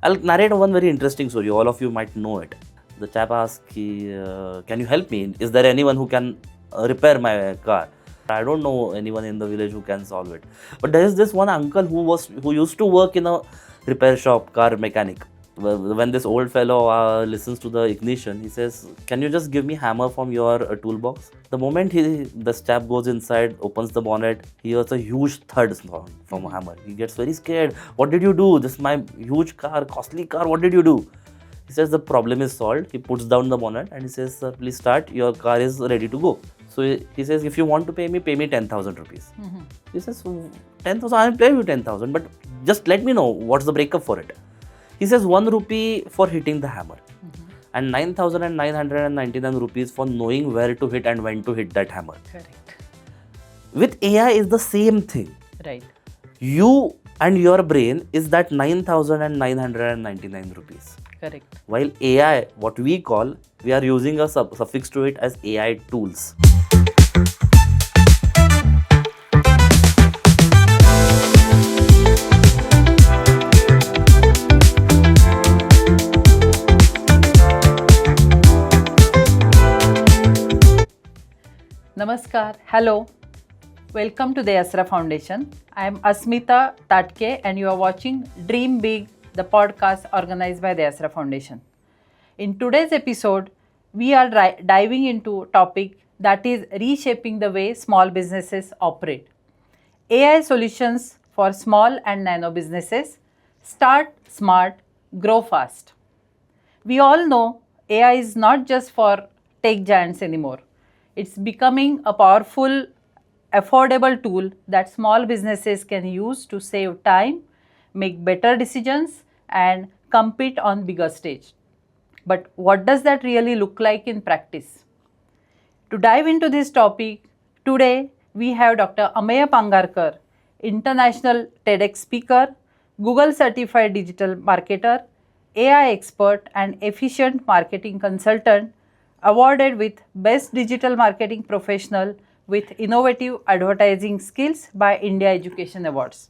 I'll narrate one very interesting story. All of you might know it. The chap asked, can you help me? Is there anyone who can repair my car? I don't know anyone in the village who can solve it. But there is this one uncle who used to work in a repair shop, car mechanic. When this old fellow listens to the ignition, he says, can you just give me hammer from your toolbox? The moment this chap goes inside, opens the bonnet, he hears a huge thud sound from a hammer. He gets very scared. What did you do? This is my huge car, costly car. What did you do? He says the problem is solved. He puts down the bonnet and he says, sir, please start. Your car is ready to go. So he says, if you want to pay me 10,000 rupees. He says, 10,000, I'll pay you 10,000, but just let me know what's the breakup for it. He says 1 rupee for hitting the hammer and 9,999 rupees for knowing where to hit and when to hit that hammer. Correct. With AI is the same thing. Right. You and your brain is that 9,999 rupees. Correct. While AI, what we call, we are using a suffix to it as AI tools. Namaskar. Hello. Welcome to deAsra Foundation. I am Asmita Tatke and you are watching Dream Big, the podcast organized by deAsra Foundation. In today's episode, we are diving into a topic that is reshaping the way small businesses operate. AI solutions for small and nano businesses. Start smart, grow fast. We all know AI is not just for tech giants anymore. It's becoming a powerful, affordable tool that small businesses can use to save time, make better decisions, and compete on bigger stage. But what does that really look like in practice? To dive into this topic, today we have Dr. Ameya Pangarkar, international TEDx speaker, Google certified digital marketer, AI expert, and efficient marketing consultant, awarded with Best Digital Marketing Professional with Innovative Advertising Skills by India Education Awards.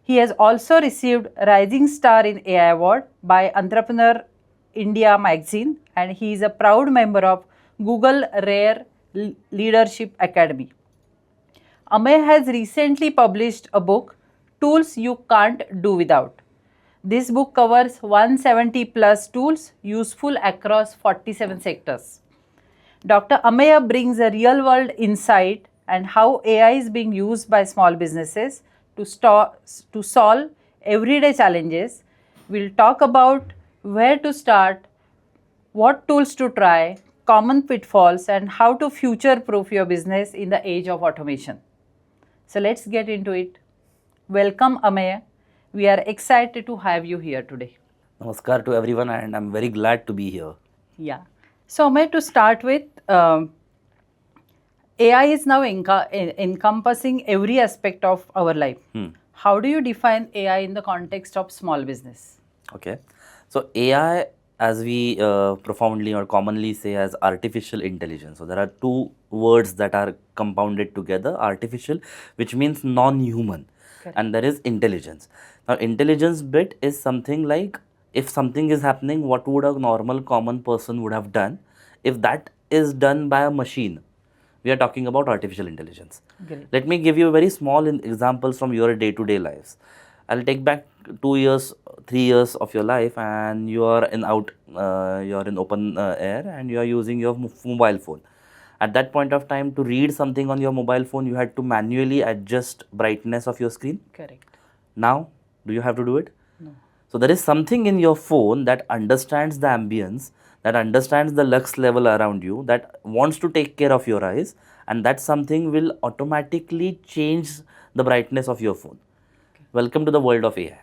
He has also received Rising Star in AI Award by Entrepreneur India magazine, and he is a proud member of Google Rare Leadership Academy. Ameya has recently published a book, Tools You Can't Do Without. This book covers 170 plus tools useful across 47 sectors. Dr. Ameya brings a real world insight and how AI is being used by small businesses to solve everyday challenges. We'll talk about where to start, what tools to try, common pitfalls, and how to future proof your business in the age of automation. So let's get into it. Welcome, Ameya. We are excited to have you here today. Namaskar to everyone, and I'm very glad to be here. Yeah. So, Ameya, to start with, AI is now encompassing every aspect of our life. How do you define AI in the context of small business? Okay. So AI, as we profoundly or commonly say, as artificial intelligence. So there are two words that are compounded together: artificial, which means non-human, and there is intelligence. Now, intelligence bit is something like, if something is happening, what would a normal common person would have done? If that is done by a machine, we are talking about artificial intelligence. Great. Let me give you very small examples from your day-to-day lives. I'll take back 2 years, 3 years of your life, and you are in open air, and you are using your mobile phone. At that point of time, to read something on your mobile phone, you had to manually adjust brightness of your screen. Correct. Now, do you have to do it? No. So there is something in your phone that understands the ambience, that understands the lux level around you, that wants to take care of your eyes, and that something will automatically change the brightness of your phone. Okay. Welcome to the world of AI.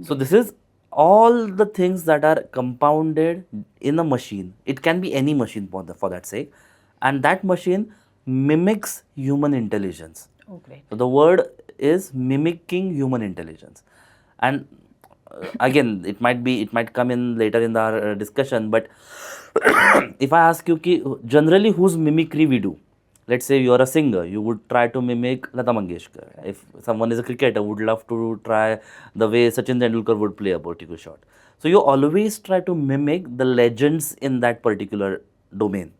So this is all the things that are compounded in a machine. It can be any machine for that sake, and that machine mimics human intelligence. Okay. So the word is mimicking human intelligence, and again, it might come in later in our discussion, but if I ask you, generally whose mimicry we do, let's say you are a singer, you would try to mimic Lata Mangeshkar. If someone is a cricketer, would love to try the way Sachin Tendulkar would play a particular shot. So you always try to mimic the legends in that particular domain.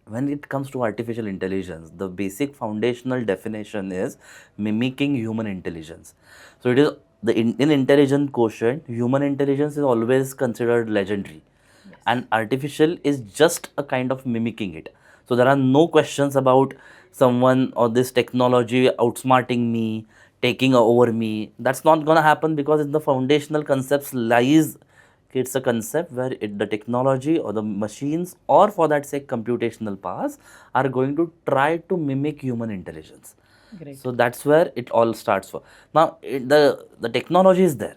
When it comes to artificial intelligence, the basic foundational definition is mimicking human intelligence. So it is in intelligent quotient, human intelligence is always considered legendary, and artificial is just a kind of mimicking it. So there are no questions about someone or this technology outsmarting me, taking over me. That's not going to happen, because in the foundational concepts lies, it's a concept where the technology or the machines, or for that sake computational powers, are going to try to mimic human intelligence. Great. So that's where it all starts for. Now the technology is there.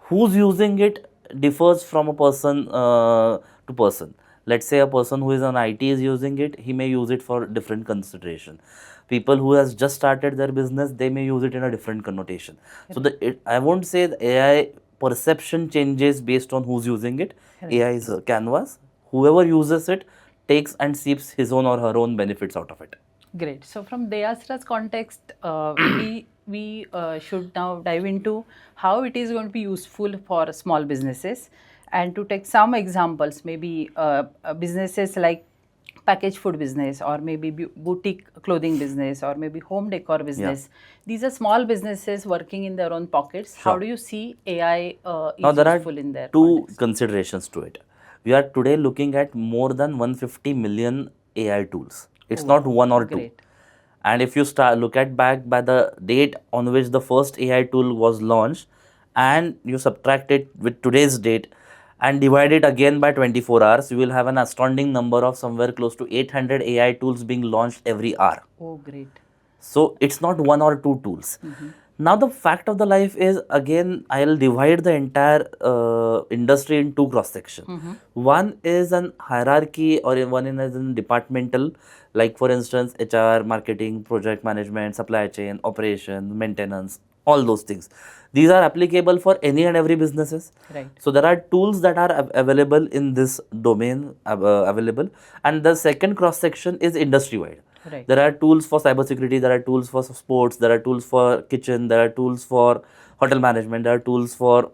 Who's using it differs from a person to person. Let's say a person who is on IT is using it, he may use it for different consideration. People who has just started their business, they may use it in a different connotation. So I won't say the AI perception changes based on who's using it. AI is a canvas. Whoever uses it takes and sees his own or her own benefits out of it. Great. So from deAsra's context, we should now dive into how it is going to be useful for small businesses, and to take some examples, maybe businesses like packaged food business, or maybe boutique clothing business, or maybe home decor business. These are small businesses working in their own pockets. How do you see AI Now there useful in their two context? considerations to it. We are today looking at more than 150 million AI tools. It's not one or two. Great. And if you look at back by the date on which the first AI tool was launched, and you subtract it with today's date and divide it again by 24 hours, you will have an astounding number of somewhere close to 800 AI tools being launched every hour. Oh, great. So it's not one or two tools. Now the fact of the life is, again, I'll divide the entire industry in two cross sections. One is an hierarchy, or one is in departmental, like for instance HR, marketing, project management, supply chain, operation, maintenance, all those things. These are applicable for any and every businesses. Right. So there are tools that are available in this domain available, and the second cross section is industry wide. Right. There are tools for cybersecurity, there are tools for sports, there are tools for kitchen, there are tools for hotel management, there are tools for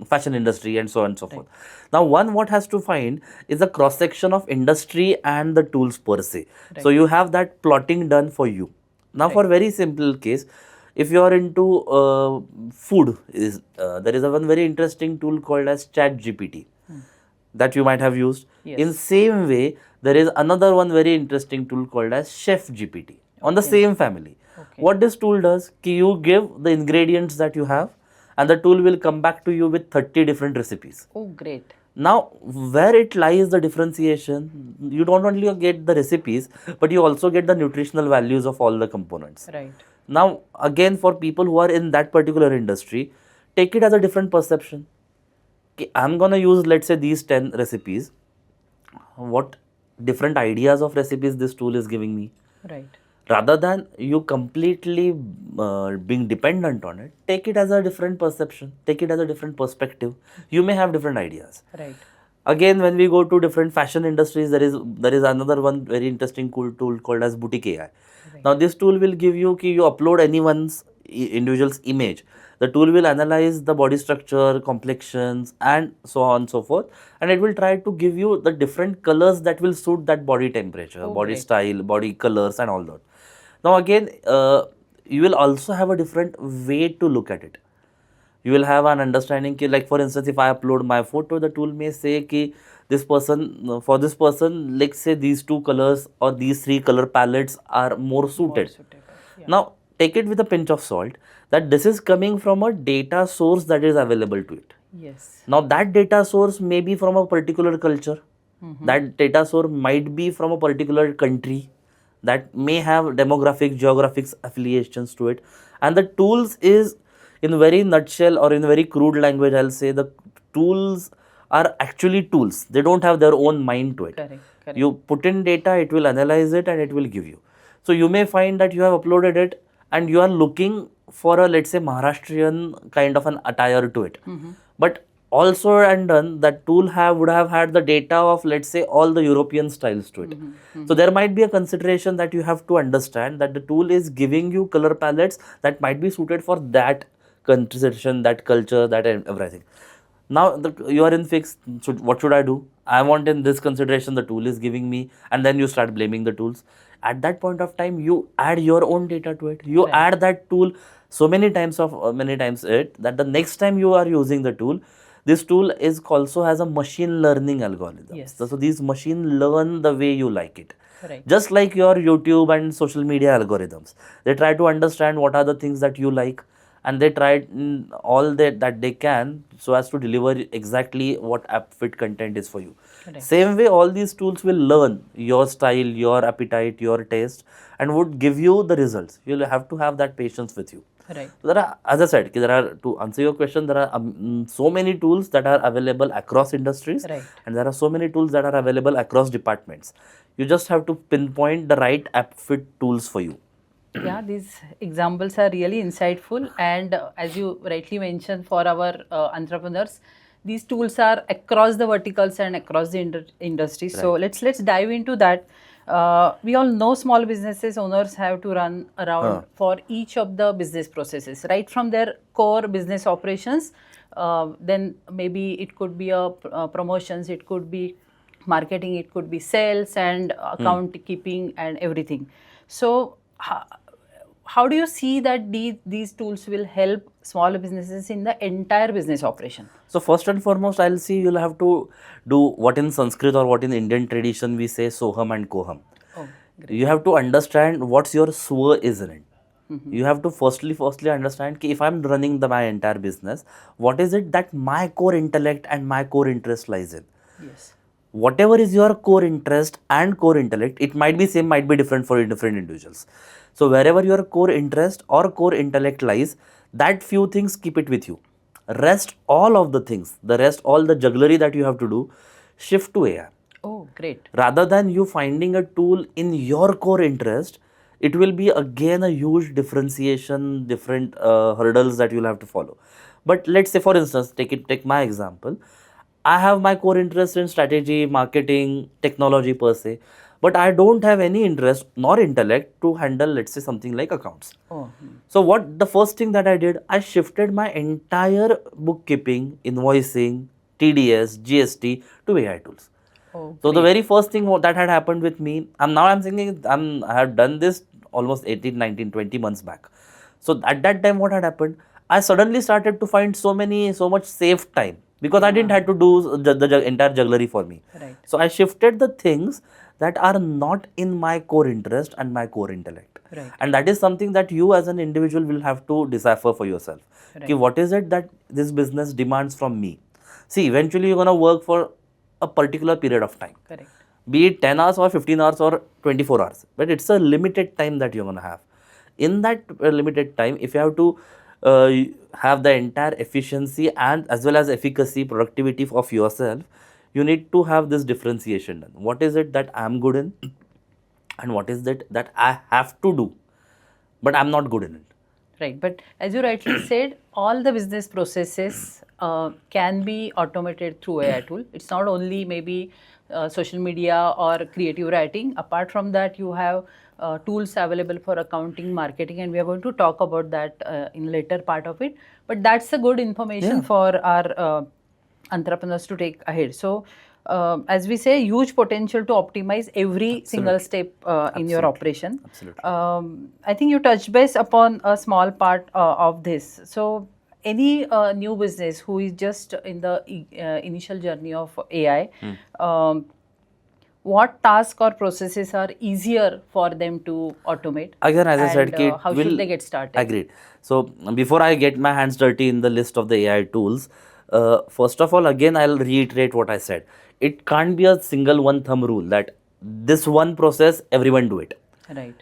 fashion industry, and so on and so forth. Now, what has to find is a cross section of industry and the tools per se. So you have that plotting done for you. Now, for very simple case, if you are into food, there is one very interesting tool called as ChatGPT that you might have used. In same way, there is another one very interesting tool called as Chef GPT on the same family. What this tool does, you give the ingredients that you have, and the tool will come back to you with 30 different recipes. Oh, great. Now, where it lies the differentiation, you don't only get the recipes, but you also get the nutritional values of all the components. Right. Now, again, for people who are in that particular industry, take it as a different perception. I'm going to use, let's say, these 10 recipes. What different ideas of recipes this tool is giving me. Right. Rather than you completely being dependent on it, take it as a different perception, take it as a different perspective. You may have different ideas. Right. Again, when we go to different fashion industries, there is another one very interesting cool tool called as Boutique AI. Now, this tool will give you, you upload anyone's individual's image. The tool will analyze the body structure, complexions, and so on and so forth. And it will try to give you the different colors that will suit that body temperature, body style, body colors, and all that. Now, again, you will also have a different way to look at it. You will have an understanding, like for instance, if I upload my photo, the tool may say ki this person, for this person, let's say these two colors or these three color palettes are more suited. Now, take it with a pinch of salt that this is coming from a data source that is available to it. Yes. Now, that data source may be from a particular culture. That data source might be from a particular country that may have demographic, geographic affiliations to it. And the tools is, in very nutshell or in very crude language, I'll say the tools are actually tools. They don't have their own mind to it. Correct. You put in data, it will analyze it, and it will give you. So you may find that you have uploaded it and you are looking for a, let's say, Maharashtrian kind of an attire to it. But Also and done, that tool would have had the data of, let's say, all the European styles to it. So there might be a consideration that you have to understand that the tool is giving you color palettes that might be suited for that consideration, that culture, that everything. Now you are in fix. So what should I do? I want in this consideration the tool is giving me, and then you start blaming the tools. At that point of time, you add your own data to it. You add that tool so many times that the next time you are using the tool, this tool is also has a machine learning algorithm. Yes. So these machine learn the way you like it. Correct. Just like your YouTube and social media algorithms, they try to understand what are the things that you like, and they try all that they can so as to deliver exactly what app fit content is for you. Correct. Same way, all these tools will learn your style, your appetite, your taste, and would give you the results. You'll have to have that patience with you. Right. So there are, as I said, there are, to answer your question, there are so many tools that are available across industries, Right. and there are so many tools that are available across departments. You just have to pinpoint the right app fit tools for you. Yeah, these examples are really insightful, and as you rightly mentioned, for our entrepreneurs, these tools are across the verticals and across the industry. So let's dive into that. We all know small businesses owners have to run around for each of the business processes, right from their core business operations. Then maybe it could be promotions, it could be marketing, it could be sales and account keeping and everything. So how do you see that these tools will help small businesses in the entire business operation? So first and foremost, I'll see you'll have to do what in Sanskrit or what in Indian tradition we say soham and koham. Oh, great. You have to understand what's your swa is in it. You have to firstly understand ki if I'm running my entire business, what is it that my core intellect and my core interest lies in? Yes. Whatever is your core interest and core intellect, it might be same, might be different for different individuals. So wherever your core interest or core intellect lies, that few things keep it with you. Rest all of the things, the rest all the jugglery that you have to do, shift to AI. Oh, great. Rather than you finding a tool in your core interest, it will be again a huge differentiation, different hurdles that you'll have to follow. But let's say, for instance, take my example. I have my core interest in strategy, marketing, technology per se, but I don't have any interest nor intellect to handle, let's say, something like accounts. Oh, So what the first thing that I did, I shifted my entire bookkeeping, invoicing, TDS, GST to AI tools. oh, So the great. very first thing that had happened with me, I'm thinking I have done this almost 18, 19, 20 months back. So at that time, what had happened? I suddenly started to find so much saved time because I didn't have to do the entire jugglery for me. Right. So I shifted the things that are not in my core interest and my core intellect. Right. And that is something that you as an individual will have to decipher for yourself. Right. Ki what is it that this business demands from me? See, eventually you're going to work for a particular period of time. Correct. Be it 10 hours or 15 hours or 24 hours. But it's a limited time that you're going to have. In that limited time, if you have to have the entire efficiency and as well as efficacy, productivity of yourself, you need to have this differentiation done. What is it that I'm good in and what is it that I have to do, but I'm not good in it. Right. But as you rightly said, all the business processes can be automated through AI tool. It's not only maybe social media or creative writing. Apart from that, you have tools available for accounting, marketing, and we are going to talk about that in later part of it. But that's a good information for our entrepreneurs to take ahead. So, as we say, huge potential to optimize every single step in your operation. Absolutely. I think you touched base upon a small part of this. So, any new business who is just in the initial journey of AI, what tasks or processes are easier for them to automate? Again, as I said, And, Kate, how should they get started? Agreed. So before I get my hands dirty in the list of the AI tools, first of all, again, I'll reiterate what I said. It can't be a single one thumb rule that this one process, everyone do it. Right.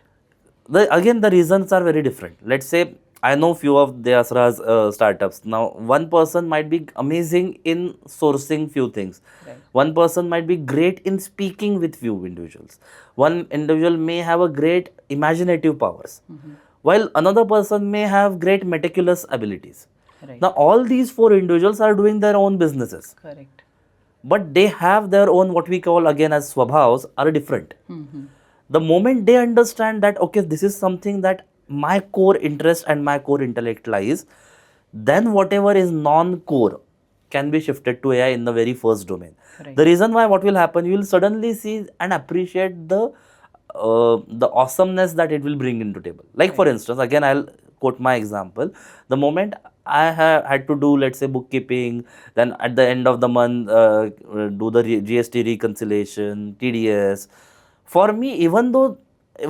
Again, the reasons are very different. Let's say I know few of deAsra's startups. Now, one person might be amazing in sourcing few things. Right. One person might be great in speaking with few individuals. One individual may have a great imaginative powers, while another person may have great meticulous abilities. Right. Now, all these four individuals are doing their own businesses, Correct. but they have their own, what we call again as swabhavs, are different. Mm-hmm. The moment they understand that, okay, this is something that my core interest and my core intellect lies, then whatever is non-core can be shifted to AI in the very first domain. Right. The reason why, what will happen, you will suddenly see and appreciate the awesomeness that it will bring into table. Like for instance, again I'll quote my example. The moment I had to do, let's say, bookkeeping, then at the end of the month do the GST reconciliation, TDS. For me, even though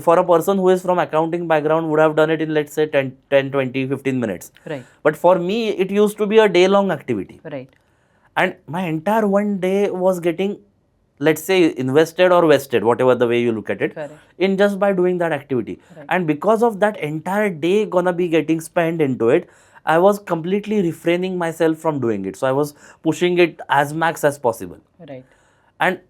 for a person who is from accounting background would have done it in, let's say, 10, 20, 15 minutes. Right. But for me, it used to be a day long activity. Right. And my entire one day was getting, let's say, invested or wasted, whatever the way you look at it, Correct. in just by doing that activity. Right. And because of that entire day gonna be getting spent into it, I was completely refraining myself from doing it. So I was pushing it as max as possible. Right. And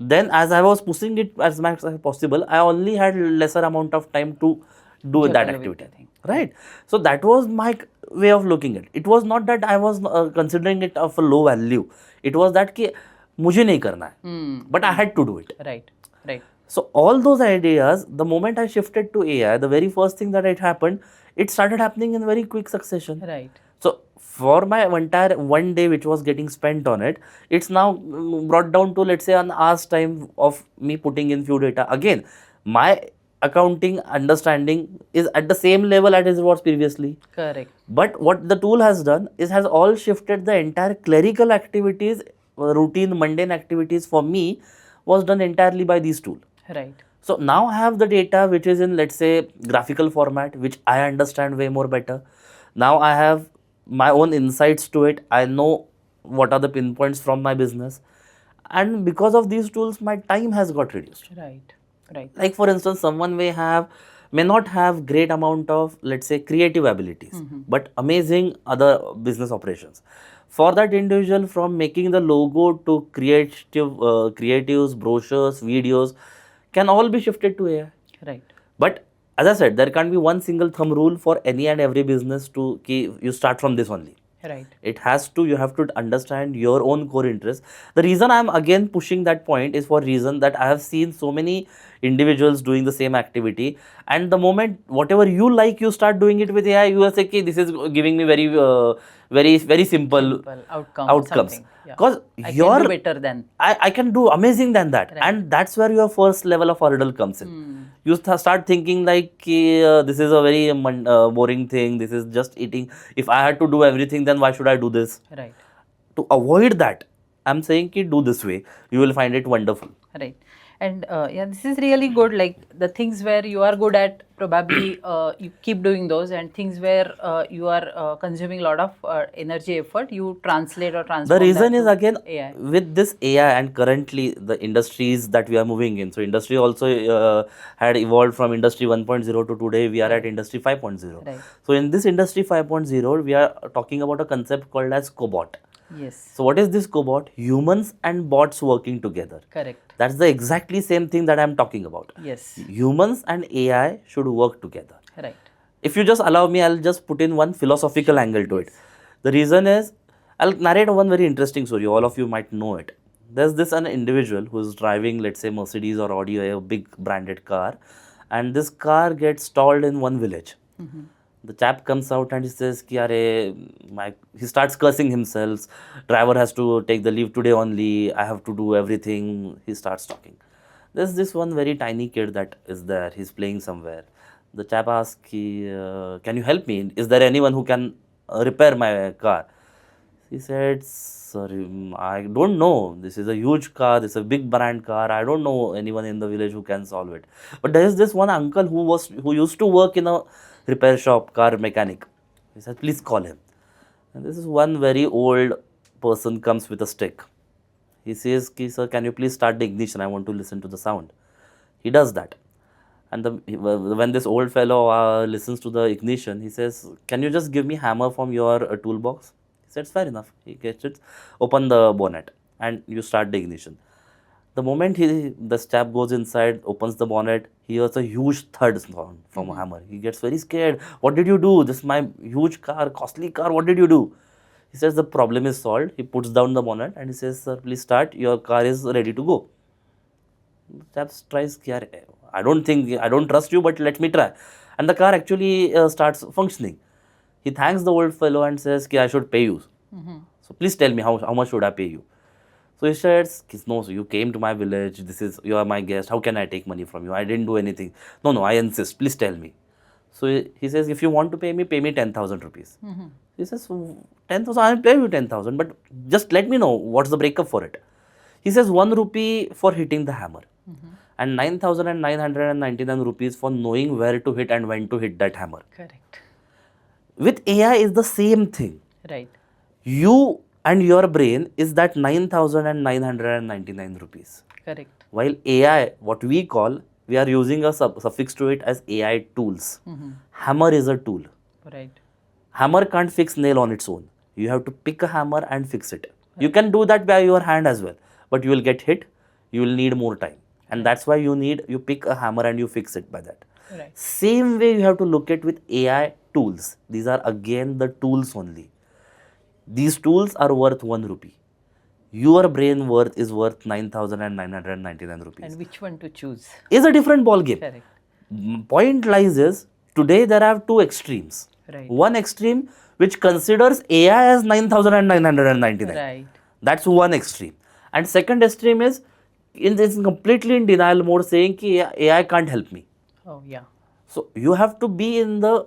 then as I was pushing it as max as possible, I only had lesser amount of time to do that Juggle with activity. the thing. Right. So that was my way of looking at it. It was not that I was considering it of a low value. It was that कि मुझे नहीं करना है, but I had to do it. Right. Right. So all those ideas, the moment I shifted to AI, the very first thing that it happened, it started happening in very quick succession. Right. So for my entire one day which was getting spent on it, it's now brought down to, let's say, an hour's time of me putting in few data. Again, my accounting understanding is at the same level as it was previously. Correct. But what the tool has done is has all shifted the entire clerical activities, routine mundane activities for me was done entirely by these tools. Right. So now I have the data which is in, let's say, graphical format, which I understand way more better. Now I have my own insights to it. I know what are the pinpoints from my business. And because of these tools, my time has got reduced. Right. Right. Like for instance, someone may not have great amount of, let's say, creative abilities, but amazing other business operations. For that individual, from making the logo to creatives, brochures, videos, can all be shifted to AI. Right. But as I said, there can't be one single thumb rule for any and every business to you start from this only. Right. You have to understand your own core interests. The reason I'm again pushing that point is for reason that I have seen so many individuals doing the same activity, and the moment whatever you like, you start doing it with AI, you will say, okay, this is giving me very simple outcomes. Something. Yeah. Because I can do better than. I can do amazing than that. Right. And that's where your first level of hurdle comes in. You start thinking like, this is a very boring thing. This is just eating. If I had to do everything, then why should I do this? Right. To avoid that, I'm saying ki do this way. You will find it wonderful. Right. And yeah, this is really good. Like the things where you are good at, probably you keep doing those, and things where you are consuming a lot of energy, effort, you translate or transform. The reason that is to again AI. with this AI and currently the industries that we are moving in. So industry also had evolved from industry 1.0 to today we are at industry 5.0. Right. So in this industry 5.0 we are talking about a concept called as cobot. Yes. So what is this cobot? Humans and bots working together. Correct. That's the exactly same thing that I'm talking about. Yes. Humans and AI should work together. Right. If you just allow me, I'll just put in one philosophical angle to it. The reason is, I'll narrate one very interesting story. All of you might know it. There's this an individual who's driving, let's say, Mercedes or Audi, a big branded car, and this car gets stalled in one village. The chap comes out and he says, he starts cursing himself. Driver has to take the leave today only. I have to do everything. He starts talking. There's this one very tiny kid that is there. He's playing somewhere. The chap asks, can you help me? Is there anyone who can repair my car? He said, sorry, I don't know. This is a huge car. This is a big brand car. I don't know anyone in the village who can solve it. But there is this one uncle who used to work in a repair shop, car mechanic. He said, please call him. And this is one very old person comes with a stick. He says, sir, can you please start the ignition? I want to listen to the sound. He does that. And when this old fellow listens to the ignition, he says, can you just give me hammer from your toolbox? He said, fair enough. He gets it. Open the bonnet and you start the ignition. The moment this chap goes inside, opens the bonnet, he hears a huge thud sound from a hammer. He gets very scared. What did you do? This is my huge car, costly car. What did you do? He says the problem is solved. He puts down the bonnet and he says, sir, please start. Your car is ready to go. The chap tries, I don't trust you, but let me try. And the car actually starts functioning. He thanks the old fellow and says, I should pay you. So please tell me how much should I pay you? So he says, no, so you came to my village, you are my guest, how can I take money from you? I didn't do anything. No, I insist, please tell me. So he says, if you want to pay me 10,000 rupees. He says, 10,000, I'll pay you 10,000, but just let me know what's the breakup for it. He says, 1 rupee for hitting the hammer and 9,999 rupees for knowing where to hit and when to hit that hammer. Correct. With AI is the same thing. Right. You and your brain is that 9,999 rupees. Correct. While AI, what we call, we are using a suffix to it as AI tools. Hammer is a tool. Right. Hammer can't fix nail on its own. You have to pick a hammer and fix it. Right. You can do that by your hand as well, but you will get hit. You will need more time. And that's why you pick a hammer and you fix it by that. Right. Same way you have to look at with AI tools. These are again the tools only. These tools are worth 1 rupee. Your brain worth is worth 9,999 rupees. And which one to choose? Is a different ball game. Correct. Point lies is, today there are two extremes. Right. One extreme which considers AI as 9,999. Right. That's one extreme. And second extreme is completely in denial mode, saying ki AI can't help me. Oh, yeah. So you have to be in the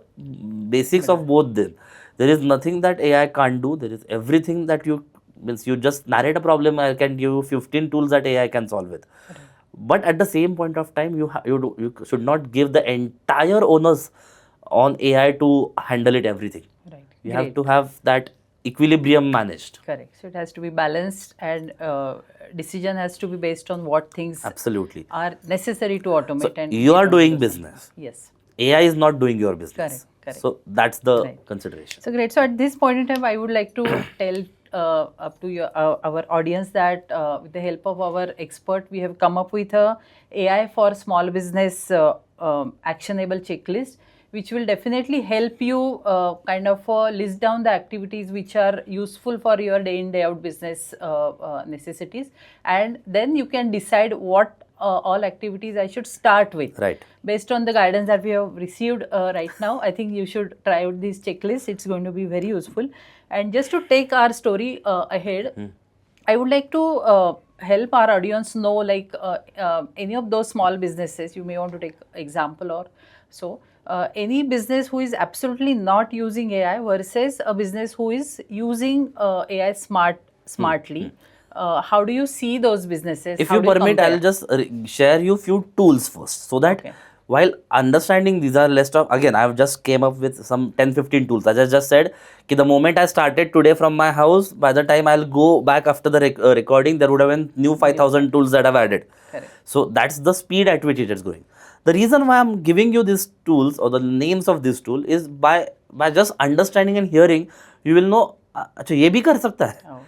basics of both them. There is nothing that AI can't do. There is everything that you just narrate a problem. I can give you 15 tools that AI can solve it. Right. But at the same point of time, you should not give the entire onus on AI to handle it everything. Right. You have to have that equilibrium managed. Correct. So it has to be balanced, and decision has to be based on what things absolutely are necessary to automate. So and you are doing business. Yes. AI is not doing your business. Correct. So that's the consideration. So great. So at this point in time, I would like to tell up to our audience that with the help of our expert, we have come up with a AI for small business actionable checklist, which will definitely help you kind of list down the activities which are useful for your day in day out business necessities, and then you can decide what all activities I should start with. Right. Based on the guidance that we have received right now, I think you should try out this checklist. It's going to be very useful. And just to take our story ahead, I would like to help our audience know, like any of those small businesses, you may want to take example or so. Any business who is absolutely not using AI versus a business who is using AI smartly. How do you see those businesses? If you permit, I'll just share you few tools first, so that while understanding these are list of, again, I've just came up with some 10-15 tools. As I just said, the moment I started today from my house, by the time I'll go back after the recording, there would have been new 5,000 tools that I've added. Correct. So that's the speed at which it is going. The reason why I'm giving you these tools or the names of this tool is by just understanding and hearing, you will know, acha, ye bhi kar sakta hai. Oh.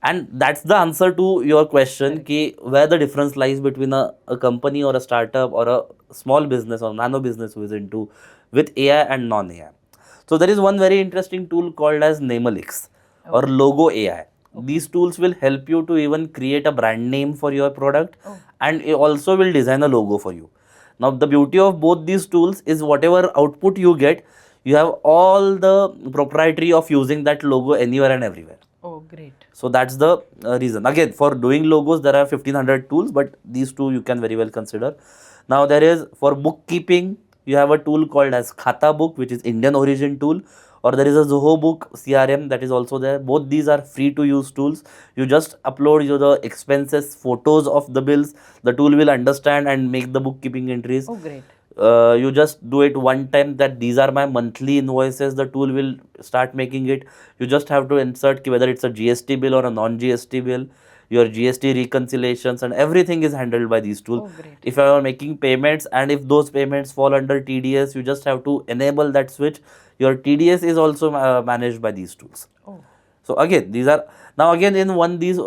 And that's the answer to your question, ki where the difference lies between a company or a startup or a small business or nano business who is into with AI and non-AI. So there is one very interesting tool called as Namelix or Logo AI. These tools will help you to even create a brand name for your product, and it also will design a logo for you. Now the beauty of both these tools is whatever output you get, you have all the proprietary of using that logo anywhere and everywhere. Oh, great. So that's the reason. Again, for doing logos, there are 1,500 tools, but these two you can very well consider. Now there is, for bookkeeping, you have a tool called as Khata Book, which is Indian origin tool, or there is a Zoho Book CRM that is also there. Both these are free to use tools. You just upload the expenses, photos of the bills. The tool will understand and make the bookkeeping entries. Oh, great. You just do it one time that these are my monthly invoices. The tool will start making it. You just have to insert whether it's a GST bill or a non-GST bill, your GST reconciliations, and everything is handled by these tools. Oh, great. If you are making payments and if those payments fall under TDS, you just have to enable that switch. Your TDS is also managed by these tools. Oh. So again, these are, Now again, in these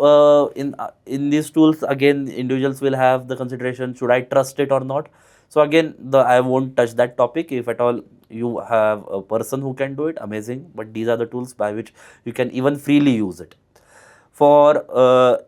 tools, again individuals will have the consideration, should I trust it or not? So again, I won't touch that topic. If at all you have a person who can do it, amazing. But these are the tools by which you can even freely use it for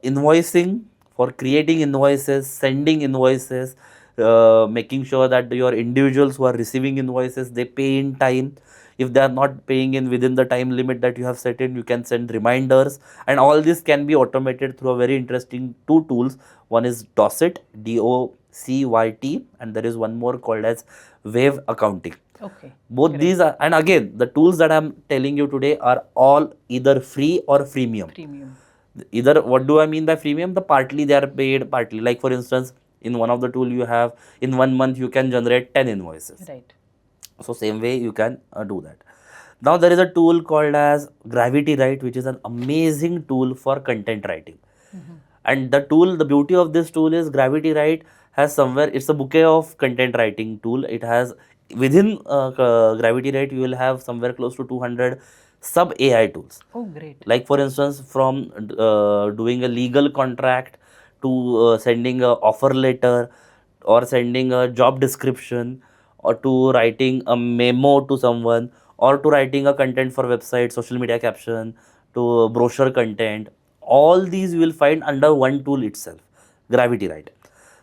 invoicing, for creating invoices, sending invoices, making sure that your individuals who are receiving invoices, they pay in time. If they are not paying in within the time limit that you have set in, you can send reminders, and all this can be automated through a very interesting two tools. One is docit, DOCYT, and there is one more called as wave accounting. Okay. Both Great. these are, and again, the tools that I'm telling you today are all either free or freemium. Premium. Either, what do I mean by freemium? The partly they are paid, partly, like for instance, in one of the tool you have, in 1 month you can generate 10 invoices. Right. So same way you can do that. Now there is a tool called as Gravity Write, which is an amazing tool for content writing. And the tool, the beauty of this tool is Gravity Write has somewhere, it's a bouquet of content writing tool. It has within Gravity Write, you will have somewhere close to 200 sub AI tools. Oh, great. Like for instance, from doing a legal contract to sending a offer letter, or sending a job description, or to writing a memo to someone, or to writing a content for website, social media caption, to brochure content. All these you will find under one tool itself, Gravity Write.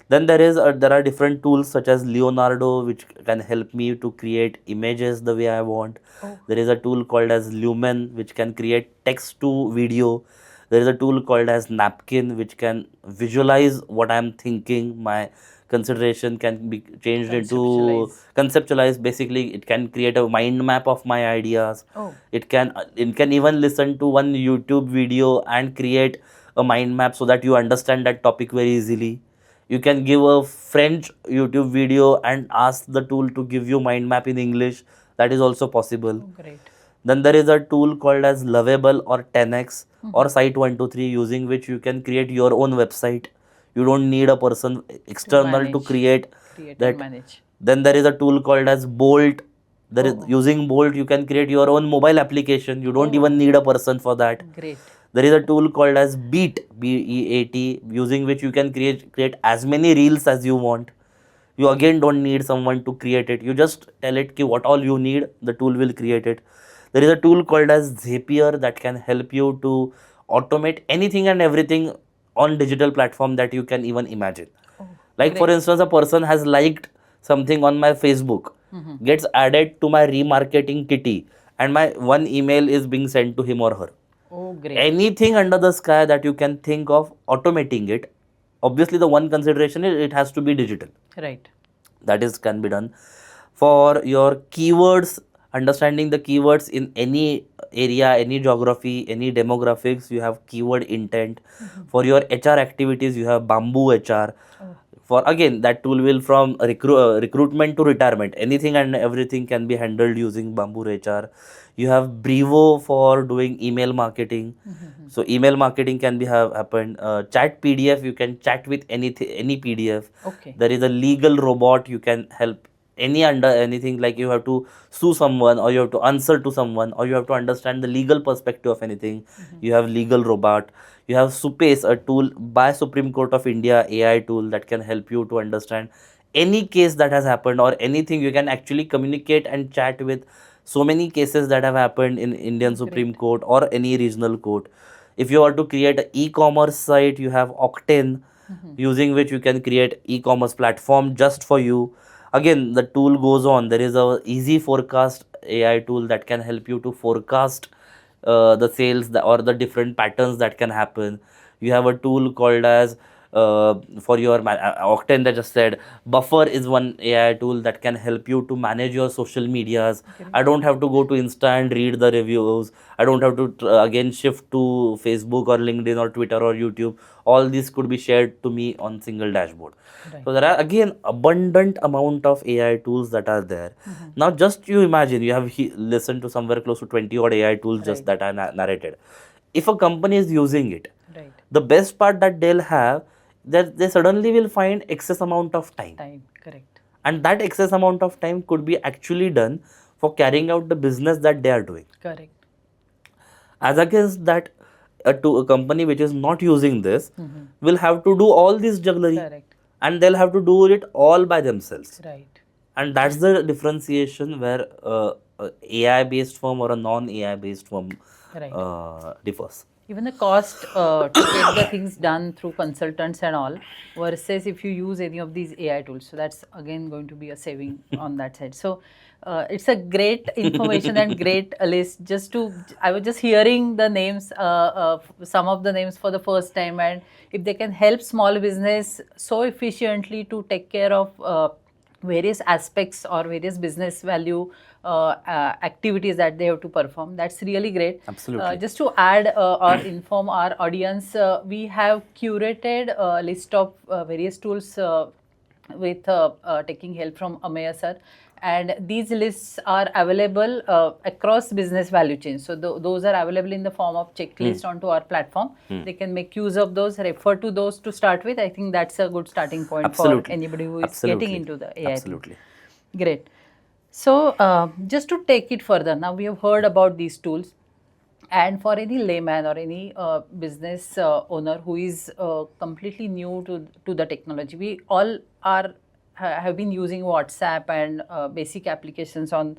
Then there are different tools such as Leonardo, which can help me to create images the way I want. Oh. There is a tool called as Lumen, which can create text to video. There is a tool called as Napkin, which can visualize what I'm thinking. My consideration can be changed into conceptualize. Basically, it can create a mind map of my ideas. Oh. It can even listen to one YouTube video and create a mind map so that you understand that topic very easily. You can give a French YouTube video and ask the tool to give you mind map in English. That is also possible. Oh, great. Then there is a tool called as Lovable or 10x or Site123, using which you can create your own website. You don't need a person external to manage. create Create that. and manage. Then there is a tool called as Bolt. There is, Oh. using Bolt you can create your own mobile application. You don't Oh. even need a person for that. Great. There is a tool called as Beat, BEAT, using which you can create as many reels as you want. You again don't need someone to create it. You just tell it ki what all you need, the tool will create it. There is a tool called as Zapier that can help you to automate anything and everything on digital platform that you can even imagine. Oh, Like for instance, a person has liked something on my Facebook, gets added to my remarketing kitty, and my one email is being sent to him or her. Oh, great. Anything under the sky that you can think of automating it. Obviously, the one consideration is it has to be digital. Right. That is can be done. For your keywords, understanding the keywords in any area, any geography, any demographics, you have keyword intent. For your HR activities, you have Bamboo HR. For again, that tool will from recruitment to retirement, anything and everything can be handled using Bamboo HR. You have Brevo for doing email marketing. So email marketing can be have happened. Chat PDF, you can chat with any PDF. Okay. There is a legal robot, you can help any under anything, like you have to sue someone, or you have to answer to someone, or you have to understand the legal perspective of anything. You have legal robot. You have Supace, a tool by Supreme Court of India, AI tool that can help you to understand any case that has happened or anything. You can actually communicate and chat with so many cases that have happened in Indian Supreme Court or any regional court. If you are to create an e-commerce site, you have Octane, using which you can create e-commerce platform just for you. Again, the tool goes on. There is a easy forecast AI tool that can help you to forecast the sales or the different patterns that can happen. You have a tool called as for your Octane that just said. Buffer is one AI tool that can help you to manage your social medias. I don't have to go to Insta and read the reviews. I don't have to again shift to Facebook or LinkedIn or Twitter or YouTube. All these could be shared to me on single dashboard. Right. So there are again abundant amount of AI tools that are there. Now just you imagine, you have listened to somewhere close to 20 odd AI tools just that I narrated. If a company is using it, Right. the best part that they'll have, that they suddenly will find excess amount of time. Time. Correct. And that excess amount of time could be actually done for carrying out the business that they are doing. Correct. As against that, a company which is not using this will have to do all this jugglery, Correct. and they'll have to do it all by themselves. Right. And that's the differentiation where a AI based firm or a non AI based firm Right. differs. Even the cost to get the things done through consultants and all versus if you use any of these AI tools. So that's again going to be a saving on that side. So it's a great information and great list. I was just hearing the names, some of the names for the first time, and if they can help small business so efficiently to take care of various aspects or various business value activities that they have to perform. That's really great. Absolutely. Just to add or inform our audience, we have curated a list of various tools with taking help from Ameya sir. And these lists are available across business value chain. So those are available in the form of checklist onto our platform. They can make use of those, refer to those to start with. I think that's a good starting point for anybody who is getting into the AI. Absolutely. Great. So just to take it further, now we have heard about these tools. And for any layman or any business owner who is completely new to the technology, we all have been using WhatsApp and basic applications on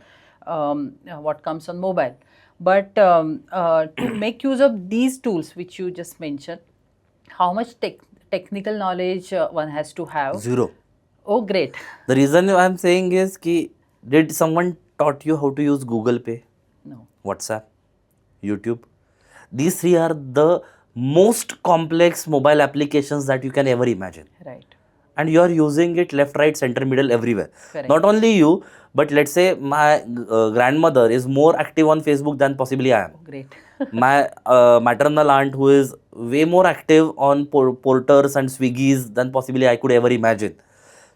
what comes on mobile. But to make use of these tools which you just mentioned, how much technical knowledge one has to have? Zero. Oh, great. The reason I'm saying is did someone taught you how to use Google Pay, No. WhatsApp, YouTube? These three are the most complex mobile applications that you can ever imagine. Right. And you are using it left, right, center, middle, everywhere. Correct. Not only you, but let's say my grandmother is more active on Facebook than possibly I am. Oh, great. My maternal aunt, who is way more active on porters and Swiggies than possibly I could ever imagine.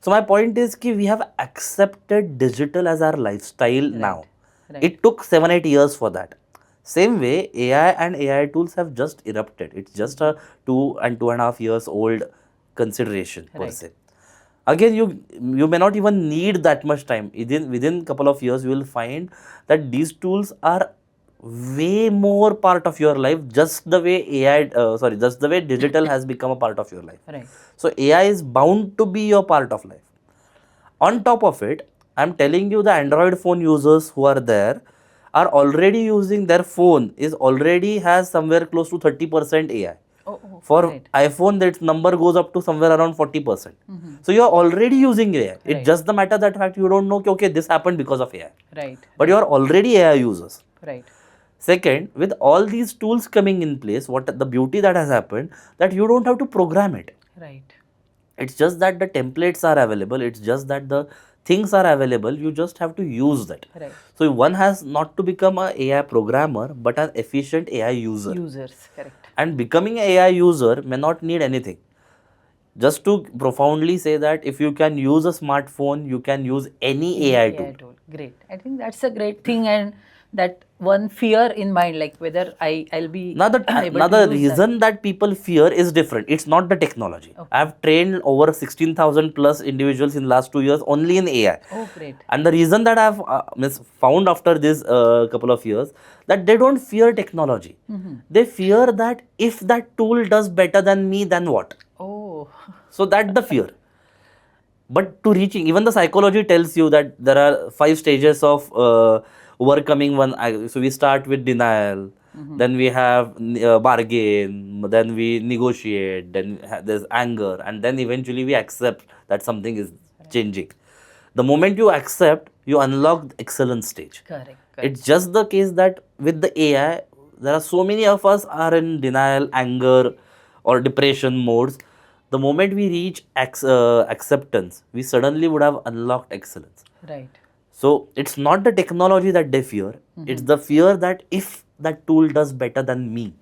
So my point is we have accepted digital as our lifestyle now. Right. It took 7-8 years for that. Same way, AI and AI tools have just erupted. It's just a 2 and 2.5 years old consideration per se. Again, you may not even need that much time. Within couple of years, you will find that these tools are way more part of your life, just the way just the way digital has become a part of your life. Right. So AI is bound to be your part of life. On top of it, I'm telling you, the Android phone users who are there are already using their phone already has somewhere close to 30% AI. For great. iPhone, that number goes up to somewhere around 40%. So you are already using AI. It's just the matter that fact you don't know, okay, this happened because of AI. Right. But you are already AI users. Right. Second, with all these tools coming in place, what the beauty that has happened, that you don't have to program it. Right. It's just that the templates are available. It's just that the things are available. You just have to use that. Right. So one has not to become an AI programmer, but an efficient AI user. Users, correct. And becoming an AI user may not need anything. Just to profoundly say that if you can use a smartphone, you can use any AI tool. Great. I think that's a great thing, and that one fear in mind, like whether I'll be Now the reason that people fear is different. It's not the technology. Okay. I have trained over 16,000 plus individuals in last 2 years only in AI. Oh, great. And the reason that I've found after this couple of years, that they don't fear technology. They fear that if that tool does better than me, then what? Oh. So that's the fear. But to reaching, even the psychology tells you that there are 5 stages of overcoming one. So we start with denial, then we have bargain, then we negotiate, then there's anger, and then eventually we accept that something is changing. The moment you accept, you unlock the excellence stage. Correct. It's just the case that with the AI, there are so many of us are in denial, anger, or depression modes. The moment we reach acceptance, we suddenly would have unlocked excellence. Right. So it's not the technology that they fear. It's the fear that if that tool does better than me.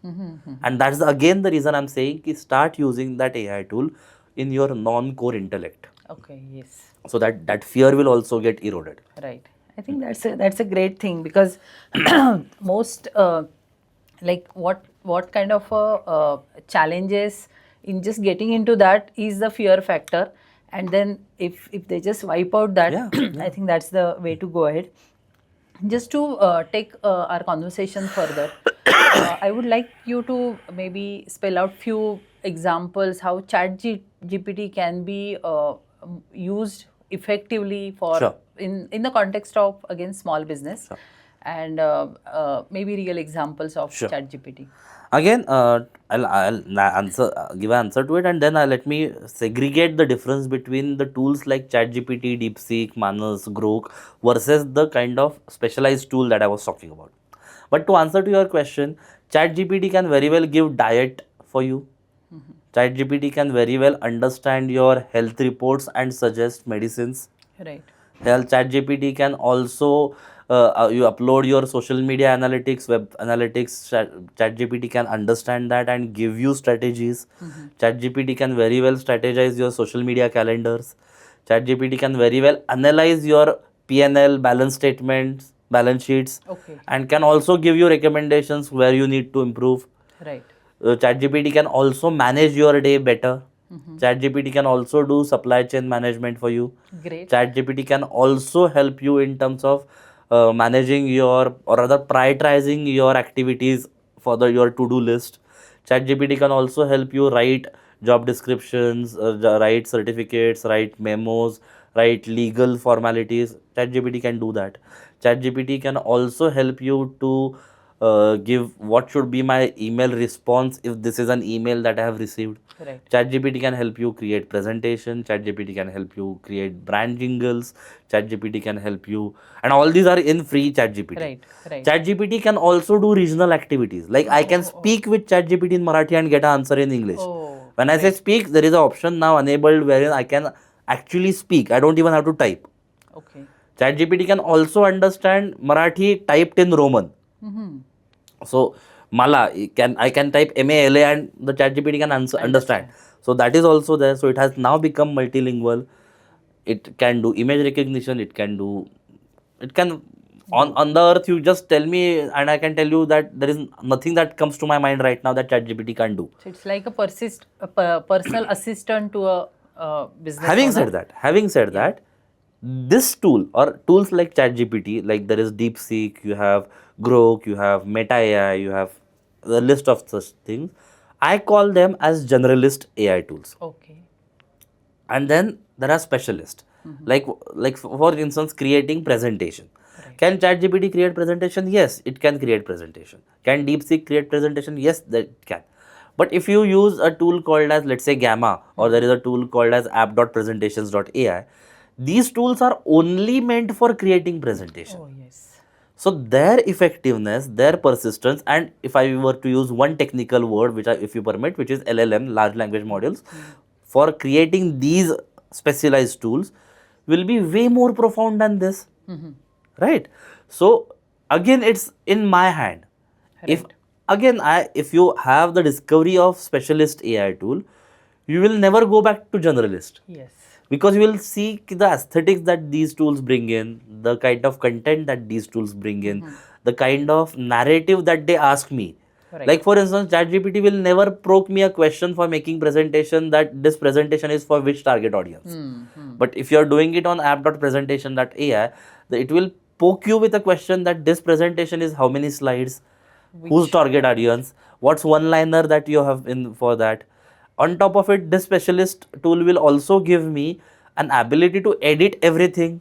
And that's again the reason I'm saying start using that AI tool in your non-core intellect. Okay. Yes. So that fear will also get eroded. Right. I think that's a great thing, because most like what kind of challenges in just getting into that is the fear factor, and then if they just wipe out that, I think that's the way to go ahead. Just to take our conversation further, I would like you to maybe spell out few examples how ChatGPT can be used effectively for Sure. in the context of again small business, Sure. and maybe real examples of Sure. ChatGPT. Again, give an answer to it, and then let me segregate the difference between the tools like ChatGPT, DeepSeek, Manas, Grok versus the kind of specialized tool that I was talking about. But to answer to your question, ChatGPT can very well give diet for you. ChatGPT can very well understand your health reports and suggest medicines. Right. Health ChatGPT can also you upload your social media analytics, web analytics. ChatGPT can understand that and give you strategies. ChatGPT can very well strategize your social media calendars. ChatGPT can very well analyze your P&L, balance statements, balance sheets, Okay. and can also give you recommendations where you need to improve. Right. ChatGPT can also manage your day better. ChatGPT can also do supply chain management for you. Great. ChatGPT can also help you in terms of managing your, or rather prioritizing your activities for your to-do list. ChatGPT can also help you write job descriptions, write certificates, write memos, write legal formalities. ChatGPT can do that. ChatGPT can also help you to give what should be my email response if this is an email that I have received. Right. ChatGPT can help you create presentation. ChatGPT can help you create brand jingles. ChatGPT can help you, and all these are in free ChatGPT. Right. Right. ChatGPT can also do regional activities. Like I can speak with ChatGPT in Marathi and get an answer in English. Oh, When I say speak, there is an option now enabled wherein I can actually speak. I don't even have to type. okay. ChatGPT can also understand Marathi typed in Roman. So Mala I can type MALA and the ChatGPT can understand. So that is also there. So it has now become multilingual. It can do image recognition. It can on the earth. You just tell me and I can tell you that there is nothing that comes to my mind right now that ChatGPT can do. So it's like a personal assistant to a business Having owner. said that, this tool or tools like ChatGPT, like there is DeepSeek, you have Grok, you have Meta AI, you have a list of such things. I call them as generalist AI tools. Okay. And then there are specialists, like for instance, creating presentation. Can ChatGPT create presentation? Yes, it can create presentation. Can DeepSeek create presentation? Yes, that can. But if you use a tool called as, let's say, Gamma, or there is a tool called as app.presentations.ai, these tools are only meant for creating presentation. Oh, yes. So their effectiveness, their persistence, and if I were to use one technical word, which if you permit, which is LLM, large language models, for creating these specialized tools, will be way more profound than this, right? So again, it's in my hand. If again, if you have the discovery of specialist AI tool, you will never go back to generalist. Yes. Because you will see the aesthetics that these tools bring in, the kind of content that these tools bring in, the kind of narrative that they ask me. Like for instance, ChatGPT will never probe me a question for making presentation that this presentation is for which target audience. But if you are doing it on app.presentation.ai, it will poke you with a question that this presentation is how many slides, whose target audience, what's one liner that you have in for that. On top of it, this specialist tool will also give me an ability to edit everything.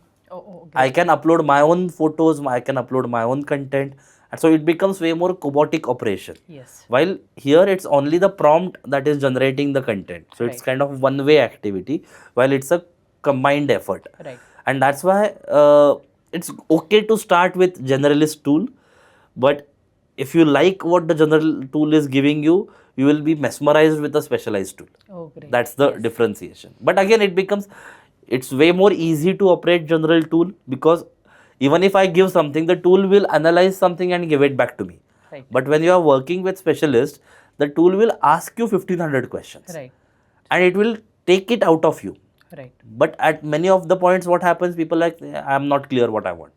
I can upload my own photos, I can upload my own content, and so it becomes way more robotic operation. Yes. While here it's only the prompt that is generating the content, so it's kind of one way activity, while it's a combined effort. Right. And that's why it's okay to start with generalist tool, but if you like what the general tool is giving you, you will be mesmerized with a specialized tool. Oh, great. That's the differentiation. But again, it's way more easy to operate general tool, because even if I give something, the tool will analyze something and give it back to me. Right. But when you are working with specialists, the tool will ask you 1500 questions. Right. And it will take it out of you. Right. But at many of the points, what happens, people like, I'm not clear what I want.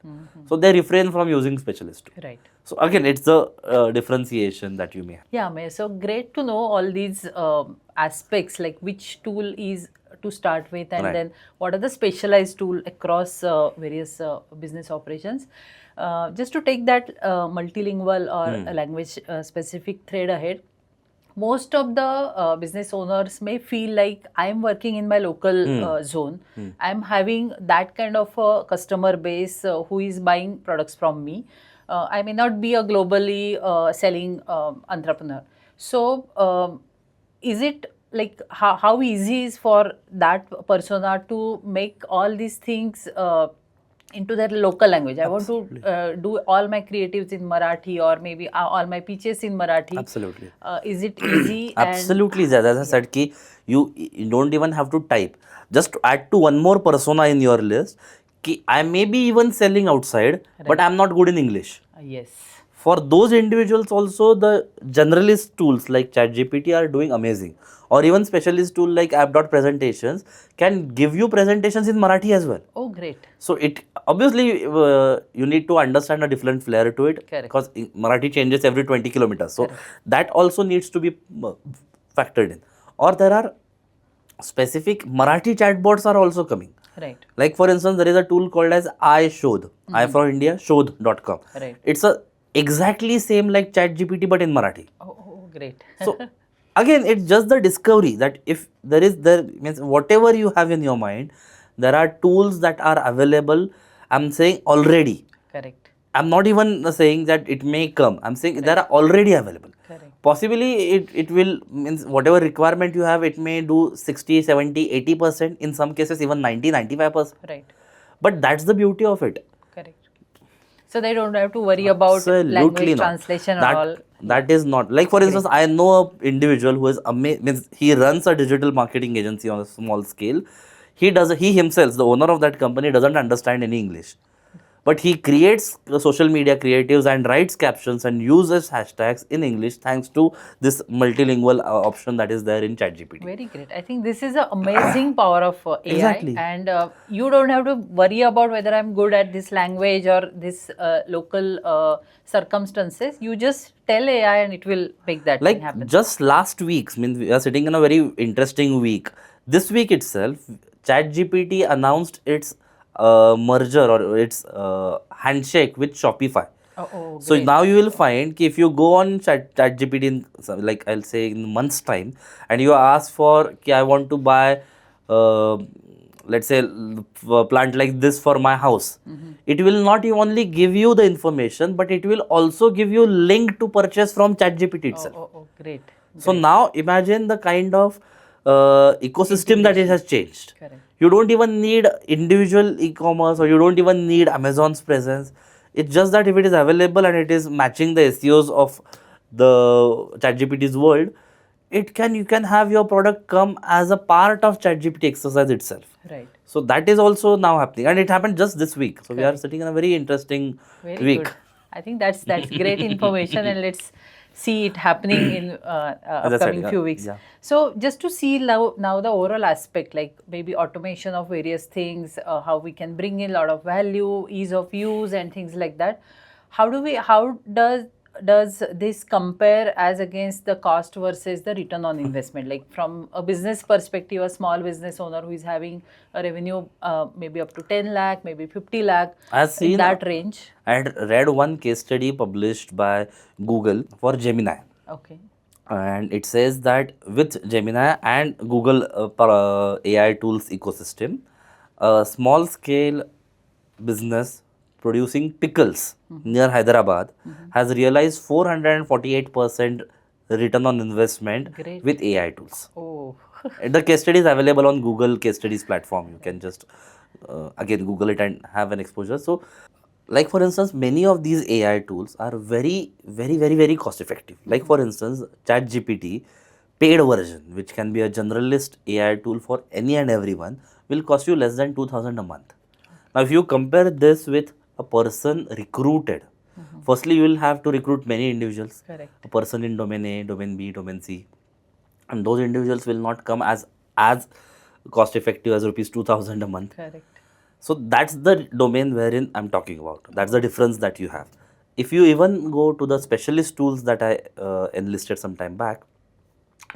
So they refrain from using specialist tool. Right. So again, it's the differentiation that you may have. Yeah, Ameya. So great to know all these aspects, like which tool is to start with, and then what are the specialized tool across various business operations. Just to take that multilingual or language specific thread ahead, most of the business owners may feel like I'm working in my local zone. I'm having that kind of a customer base who is buying products from me. I may not be a globally selling entrepreneur. So, is it like how easy is for that persona to make all these things into their local language? I want to do all my creatives in Marathi, or maybe all my pitches in Marathi. Absolutely. Is it easy? Absolutely, as I said, ki you don't even have to type. Just add to one more persona in your list. Ki I may be even selling outside, but I'm not good in English. Yes. For those individuals also, the generalist tools like ChatGPT are doing amazing, or even specialist tool like app.presentations can give you presentations in Marathi as well. Oh, great. So it obviously you need to understand a different flair to it, Correct. because Marathi changes every 20 kilometers. So that also needs to be factored in. Or there are specific Marathi chatbots are also coming. Right. Like for instance, there is a tool called as iShodh. I from India, shodh.com. Right. It's a exactly same like ChatGPT but in Marathi. Oh, great. So again, it's just the discovery that if there means whatever you have in your mind, there are tools that are available. I'm saying already. Correct. I'm not even saying that it may come. I'm saying they are already available. Correct. Possibly it will means whatever requirement you have, it may do 60, 70, 80%, in some cases even 90, 95%. Right. But that's the beauty of it. Correct. So they don't have to worry about Absolutely language not. translation or That, all. that is not. Like for instance, I know an individual who is means he runs a digital marketing agency on a small scale. He himself, the owner of that company, doesn't understand any English. But he creates social media creatives and writes captions and uses hashtags in English thanks to this multilingual option that is there in ChatGPT. Very great. I think this is an amazing power of AI. Exactly. And you don't have to worry about whether I'm good at this language or this local circumstances. You just tell AI and it will make that thing happen. Like just last week, means we are sitting in a very interesting week. This week itself, ChatGPT announced its merger or its handshake with Shopify. So Great. now you will find ki if you go on ChatGPT in like I'll say in months time, and you ask for ki I want to buy let's say plant like this for my house, it will not only give you the information, but it will also give you link to purchase from ChatGPT itself. Great. So now imagine the kind of ecosystem that it has changed. Correct. You don't even need individual e-commerce, or you don't even need Amazon's presence. It's just that if it is available and it is matching the SEOs of the ChatGPT's world, you can have your product come as a part of ChatGPT exercise itself. Right. So that is also now happening, and it happened just this week. So we are sitting in a very interesting Very week. good. I think that's great information, and let's see it happening in upcoming few weeks. Yeah. So just to see now the overall aspect, like maybe automation of various things, how we can bring in a lot of value, ease of use, and things like that. How does this compare as against the cost versus the return on investment? Like from a business perspective, a small business owner who is having a revenue maybe up to 10 lakh, maybe 50 lakh, in that range. I had read one case study published by Google for Gemini. Okay. And it says that with Gemini and Google AI tools ecosystem, a small scale business producing pickles near Hyderabad has realized 448% return on investment Great. with AI tools. Oh. The case study is available on Google case studies platform. You can just again Google it and have an exposure. So like for instance, many of these AI tools are very cost effective. Like for instance, ChatGPT paid version, which can be a generalist AI tool for any and everyone, will cost you less than 2,000 a month. Now, if you compare this with a person recruited, firstly, you will have to recruit many individuals. Correct. A person in domain A, domain B, domain C, and those individuals will not come as cost effective as rupees 2,000 a month. Correct. So that's the domain wherein I'm talking about. That's the difference that you have. If you even go to the specialist tools that I enlisted some time back,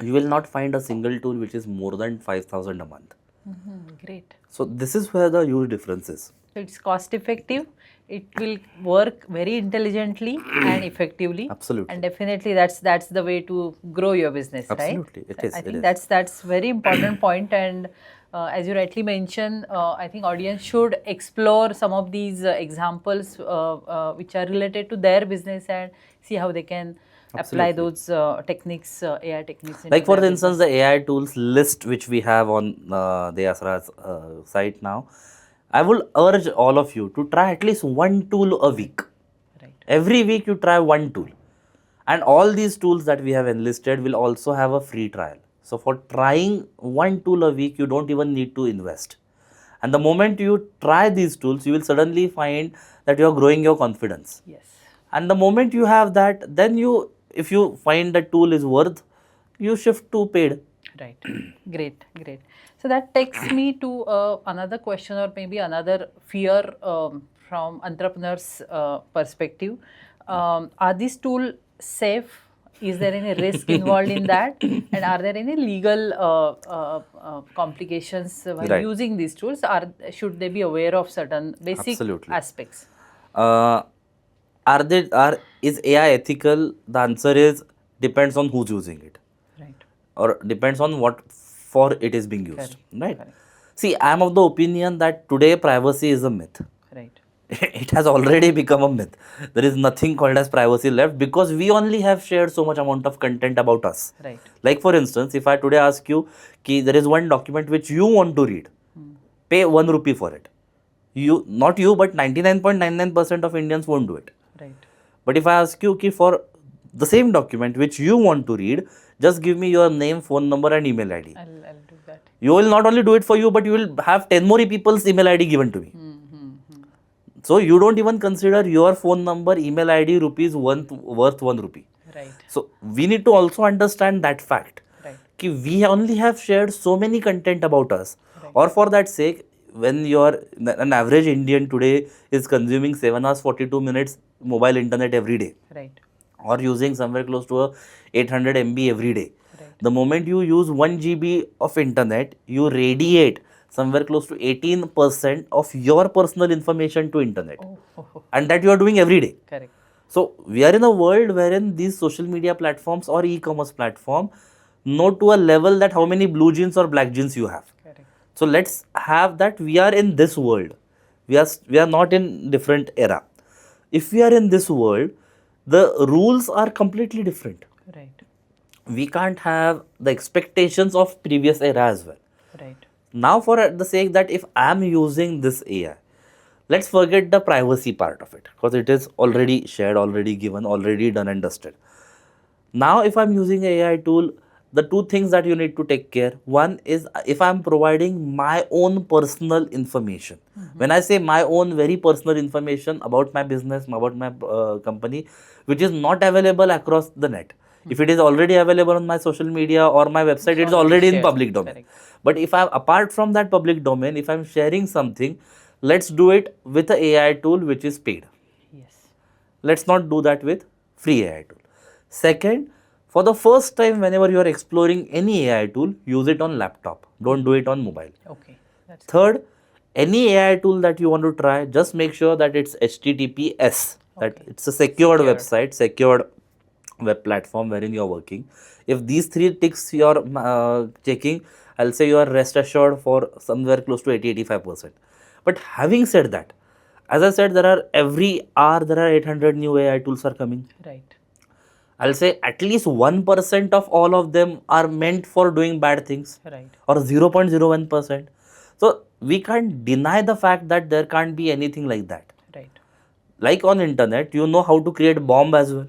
you will not find a single tool which is more than 5,000 a month. Great. So this is where the huge difference is. So it's cost effective, it will work very intelligently and effectively. Absolutely. And definitely that's the way to grow your business, Absolutely. right? It is. I It think is. that's very important point. And as you rightly mentioned, I think audience should explore some of these examples which are related to their business and see how they can apply Absolutely. those techniques, AI techniques into Like for their instance, business. the AI tools list which we have on deAsra's site now, I will urge all of you to try at least one tool a week. Right. Every week you try one tool. And all these tools that we have enlisted will also have a free trial. So for trying one tool a week, you don't even need to invest. And the moment you try these tools, you will suddenly find that you are growing your confidence. Yes. And the moment you have that, then you, if you find the tool is worth, you shift to paid. Right. Great, great. So that takes me to another question, or maybe another fear from entrepreneurs' perspective. Are these tools safe? Is there any risk involved in that? And are there any legal complications while Right. using these tools? Should they be aware of certain basic Absolutely. aspects? Uh, is AI ethical? The answer is depends on who's using it, Right. or depends on what for it is being used. Correct. Right. Correct. See, I am of the opinion that today privacy is a myth. Right. It has already become a myth. There is nothing called as privacy left because we only have shared so much amount of content about us. Right. Like for instance, if I today ask you, ki there is one document which you want to read, pay 1 rupee for it. You, not you, but 99.99% of Indians won't do it. Right. But if I ask you, ki for the same document which you want to read, just give me your name, phone number, and email ID. I'll do that. You will not only do it for you, but you will have 10 more people's email ID given to me. So you don't even consider your phone number, email ID, rupees worth 1 rupee. Right. So we need to also understand that fact. Right. Ki we only have shared so many content about us. Right. Or for that sake, when an average Indian today is consuming 7 hours 42 minutes mobile internet every day, Right. or using somewhere close to a 800 MB every day. Right. The moment you use 1 GB of internet, you radiate somewhere close to 18% of your personal information to internet. And that you are doing every day. Correct. So we are in a world wherein these social media platforms or e-commerce platform know to a level that how many blue jeans or black jeans you have. Correct. So let's have that we are in this world. We are not in different era. If we are in this world, the rules are completely different. Right. We can't have the expectations of previous era as well. Right. Now for the sake that if I am using this AI, let's forget the privacy part of it because it is already shared, already given, already done and dusted. Now if I'm using AI tool, the two things that you need to take care. One is if I'm providing my own personal information. When I say my own very personal information about my business, about my company, which is not available across the net. If it is already available on my social media or my website, it is already in shared. public domain. Correct. But if I'm apart from that public domain, if I'm sharing something, let's do it with a AI tool which is paid. Yes. Let's not do that with free AI tool. Second, for the first time, whenever you are exploring any AI tool, use it on laptop. Don't do it on mobile. Okay. That's Third, any AI tool that you want to try, just make sure that it's HTTPS. That Okay. it's a secured Secured. website, secured web platform wherein you are working. If these three ticks you are checking, I'll say you are rest assured for somewhere close to 80-85%. But having said that, as I said, there are every hour there are 800 new AI tools are coming. right. I'll say at least 1% of all of them are meant for doing bad things, Right. or 0.01%. So we can't deny the fact that there can't be anything like that. Right. Like on internet, you know how to create bomb as well.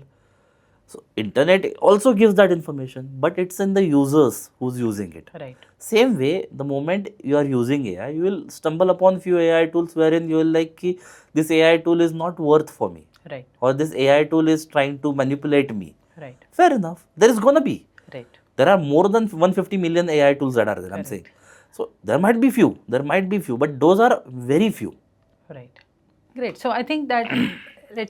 So internet also gives that information, but it's in the users who's using it. Right. Same way, the moment you are using AI, you will stumble upon few AI tools wherein you will like, ki, this AI tool is not worth for me, Right. or this AI tool is trying to manipulate me. Right. Fair enough. There is gonna be. Right. There are more than 150 million AI tools that are there, I'm Correct. saying. So there might be few, but those are very few. Right. Great. So I think that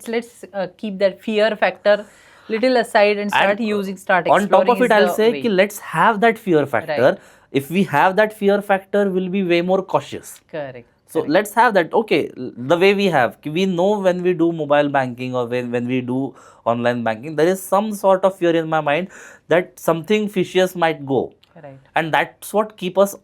let's keep that fear factor little aside and start exploring. On top of is it, I'll the say way. ki let's have that fear factor. Right. If we have that fear factor, we'll be way more cautious. Correct. So let's have that. Okay, the way we know when we do mobile banking or when we do online banking, there is some sort of fear in my mind that something fishious might go. Right. And that's what keep us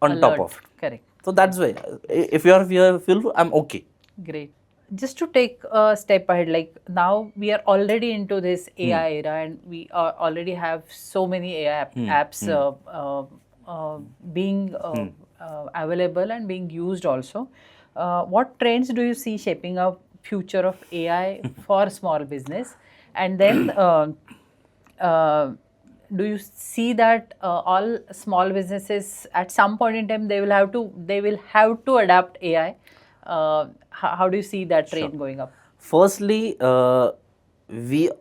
on top Alert. of it. Correct. So that's why, if you are fearful, I'm okay. Great. Just to take a step ahead, like now we are already into this AI era, and we already have so many AI apps being available and being used also. What trends do you see shaping up future of AI for small business? And then do you see that all small businesses at some point in time they will have to adapt AI? How do you see that trend going up? Firstly, we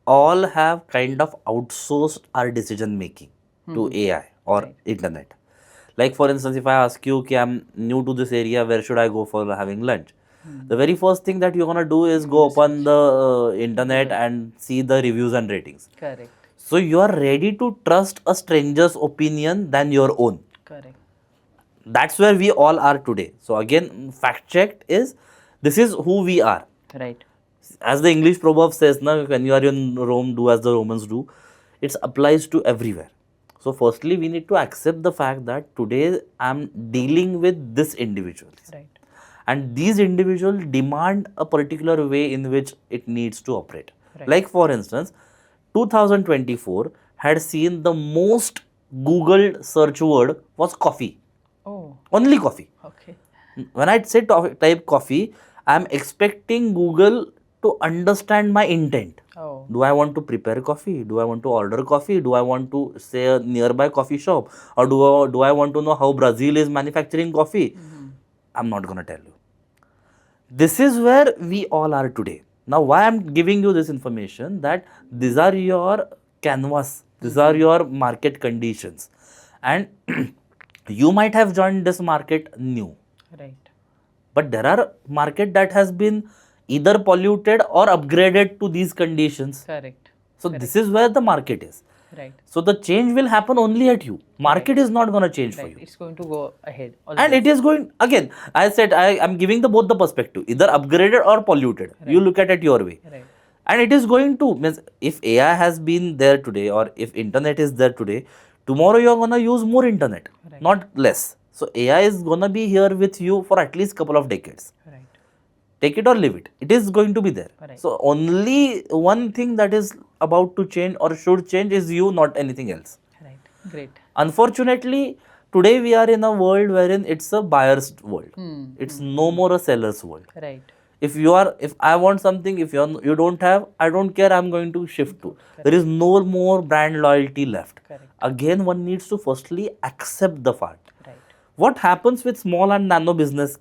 all have kind of outsourced our decision making to AI or internet. Like for instance, if I ask you, okay, I'm new to this area, where should I go for having lunch? The very first thing that you're gonna do is go open the internet and see the reviews and ratings. Correct. So you are ready to trust a stranger's opinion than your own. Correct. That's where we all are today. So again, fact checked is, this is who we are. Right. As the English proverb says, na, when you are in Rome, do as the Romans do. It applies to everywhere. So firstly, we need to accept the fact that today I'm dealing with this individual. Right. And these individuals demand a particular way in which it needs to operate. Right. Like for instance, 2024 had seen the most Googled search word was coffee. Oh. Only coffee. Okay. When I say type coffee, I'm expecting Google to understand my intent. Oh. Do I want to prepare coffee? Do I want to order coffee? Do I want to say a nearby coffee shop? Or do I want to know how Brazil is manufacturing coffee? I'm not going to tell you. This is where we all are today. Now, why I'm giving you this information, that these are your canvas, these are your market conditions. And you might have joined this market new. Right. But there are market that has been either polluted or upgraded to these conditions. Correct. So this is where the market is. Right. So the change will happen only at you. Market is not going to change for you. It's going to go ahead. And it is going, again, I said I am giving both the perspective, either upgraded or polluted. You look at it your way. Right. And it is going to, means if AI has been there today, or if internet is there today, tomorrow you are going to use more internet, not less. So AI is going to be here with you for at least couple of decades. Right. Take it or leave it. It is going to be there. Right. So only one thing that is about to change or should change is you, not anything else. Right. Great. Unfortunately, today we are in a world wherein it's a buyer's world. It's no more a seller's world. Right. If I want something, if you don't have, I don't care, I'm going to shift to. There is no more brand loyalty left. Correct. Again, one needs to firstly accept the fact. Right. What happens with small and nano business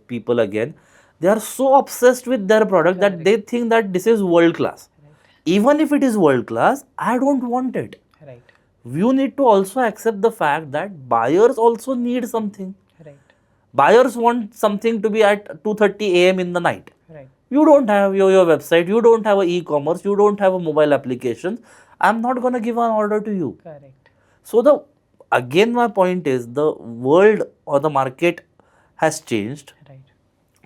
people again, they are so obsessed with their product that they think that this is world class. Right. Even if it is world class, I don't want it. Right. You need to also accept the fact that buyers also need something. Right. Buyers want something to be at 2:30 a.m. in the night. Right. You don't have your website, you don't have a e-commerce, you don't have a mobile application. I'm not going to give an order to you. Correct. So again my point is, the world or the market has changed. Right.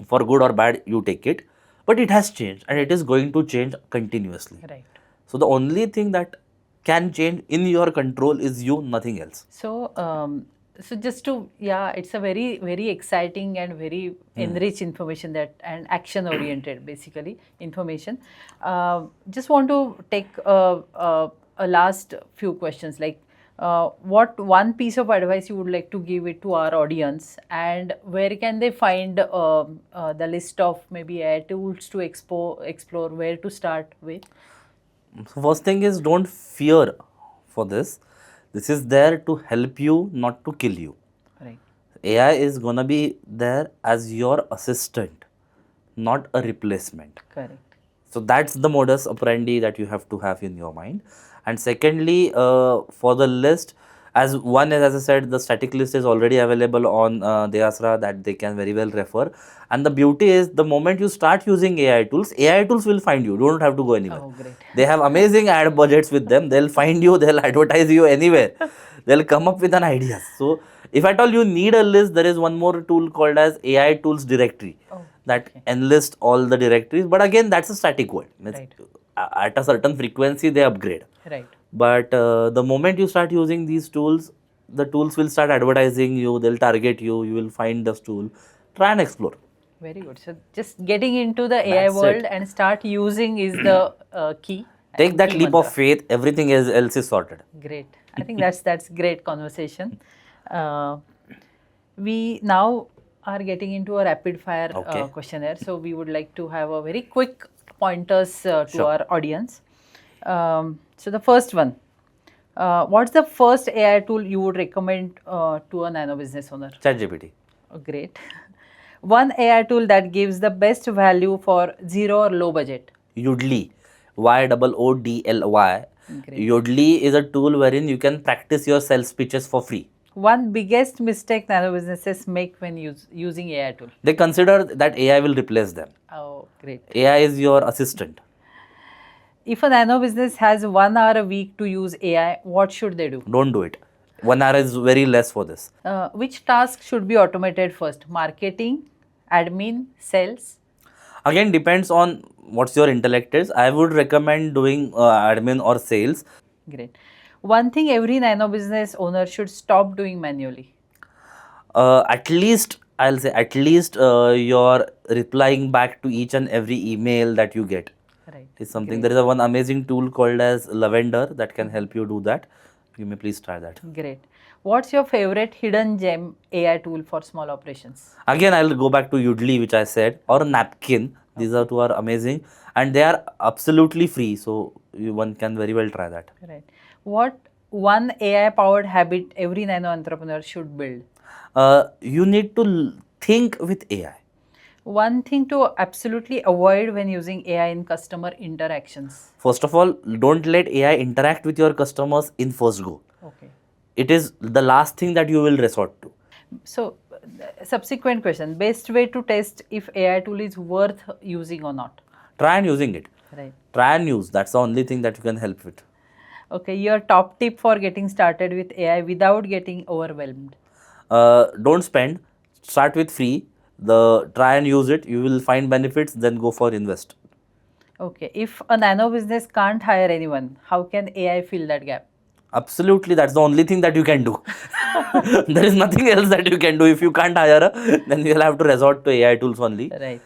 For good or bad, you take it. But it has changed, and it is going to change continuously. Right. So the only thing that can change in your control is you, nothing else. So, so just to, it's a very, very exciting and very enriched information and action oriented basically information. Just want to take a last few questions, like what one piece of advice you would like to give it to our audience, and where can they find the list of maybe AI tools to explore, where to start with? So first thing is, don't fear for this. This is there to help you, not to kill you. Right. AI is going to be there as your assistant, not a replacement. Correct. So that's the modus operandi that you have to have in your mind. And secondly, for the list, as I said, the static list is already available on deAsra, that they can very well refer. And the beauty is, the moment you start using AI tools will find you. You don't have to go anywhere. Oh, great. They have amazing ad budgets with them. They'll find you, they'll advertise you anywhere. They'll come up with an idea. So If at all you need a list, there is one more tool called as AI tools directory that enlist all the directories. But again, that's a static one. Means Right. At a certain frequency, they upgrade. Right. But the moment you start using these tools, the tools will start advertising you, they'll target you, you will find this tool. Try and explore. Very good. So just getting into the AI That's world it. and start using is the key. Take and that key leap mantra. of faith, everything else is sorted. Great. I think that's great conversation. We now are getting into a rapid fire Okay. questionnaire. So we would like to have a very quick pointers to Sure. our audience. So the first one, what's the first AI tool you would recommend to a nano business owner? ChatGPT. Oh, great. One AI tool that gives the best value for zero or low budget. Yodlee. YOODLY. Great. Yodlee is a tool wherein you can practice your sales pitches for free. One biggest mistake nano businesses make when using AI tool. They consider that AI will replace them. Oh, great. AI is your assistant. If a nano business has 1 hour a week to use AI, what should they do? Don't do it. 1 hour is very less for this. Which task should be automated first? Marketing, admin, sales? Again, depends on what's your intellect is. I would recommend doing admin or sales. Great. One thing every nano business owner should stop doing manually. At least, I'll say, at least you're replying back to each and every email that you get. Right. Is something. There is a one amazing tool called as Lavender that can help you do that. You may please try that. Great. What's your favorite hidden gem AI tool for small operations? Again, I'll go back to Udly, which I said, or Napkin. These are two are amazing and they are absolutely free. So one can very well try that. Right. What one AI powered habit every nano entrepreneur should build? You need to think with AI. One thing to absolutely avoid when using AI in customer interactions. First of all, don't let AI interact with your customers in first go. Okay. It is the last thing that you will resort to. So, subsequent question, best way to test if AI tool is worth using or not? Try and using it. Right. Try and use. That's the only thing that you can help with. Okay, your top tip for getting started with AI without getting overwhelmed? Don't spend. Start with free. Try and use it. You will find benefits. Then go for invest. Okay, if a nano business can't hire anyone, how can AI fill that gap? Absolutely, that's the only thing that you can do. There is nothing else that you can do. If you can't hire, then you'll have to resort to AI tools only. Right.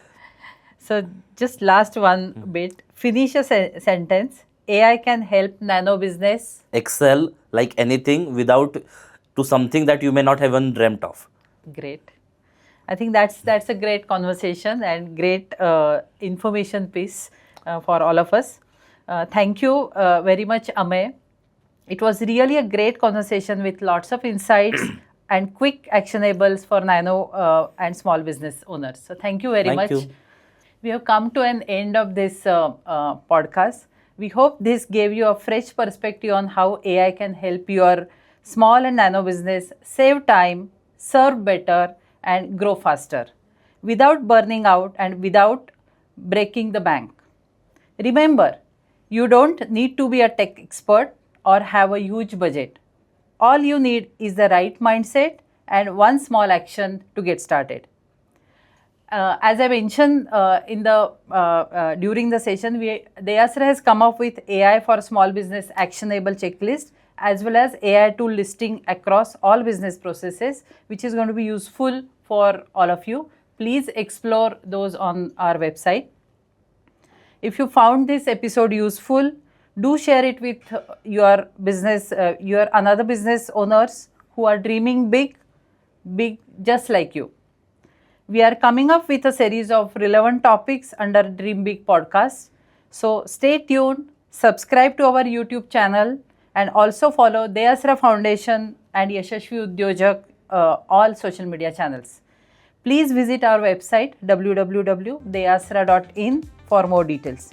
So, just last one bit. Finish a sentence. AI can help nano business Excel like anything without to something that you may not have even dreamt of. Great. I think that's a great conversation and great information piece for all of us. Thank you very much, Ameya. It was really a great conversation with lots of insights and quick actionables for nano and small business owners. So thank you very much. Thank you. We have come to an end of this podcast. We hope this gave you a fresh perspective on how AI can help your small and nano business save time, serve better, and grow faster without burning out and without breaking the bank. Remember, you don't need to be a tech expert or have a huge budget. All you need is the right mindset and one small action to get started. As I mentioned during the session, deAsra has come up with AI for small business actionable checklist as well as AI tool listing across all business processes, which is going to be useful for all of you. Please explore those on our website. If you found this episode useful, do share it with your business, your another business owners who are dreaming big just like you. We are coming up with a series of relevant topics under Dream Big podcast. So stay tuned, subscribe to our YouTube channel and also follow deAsra Foundation and Yashashvi Udyojak all social media channels. Please visit our website www.deasra.in for more details.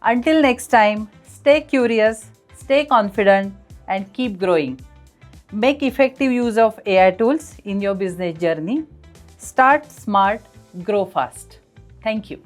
Until next time, stay curious, stay confident and keep growing. Make effective use of AI tools in your business journey. Start smart, grow fast. Thank you.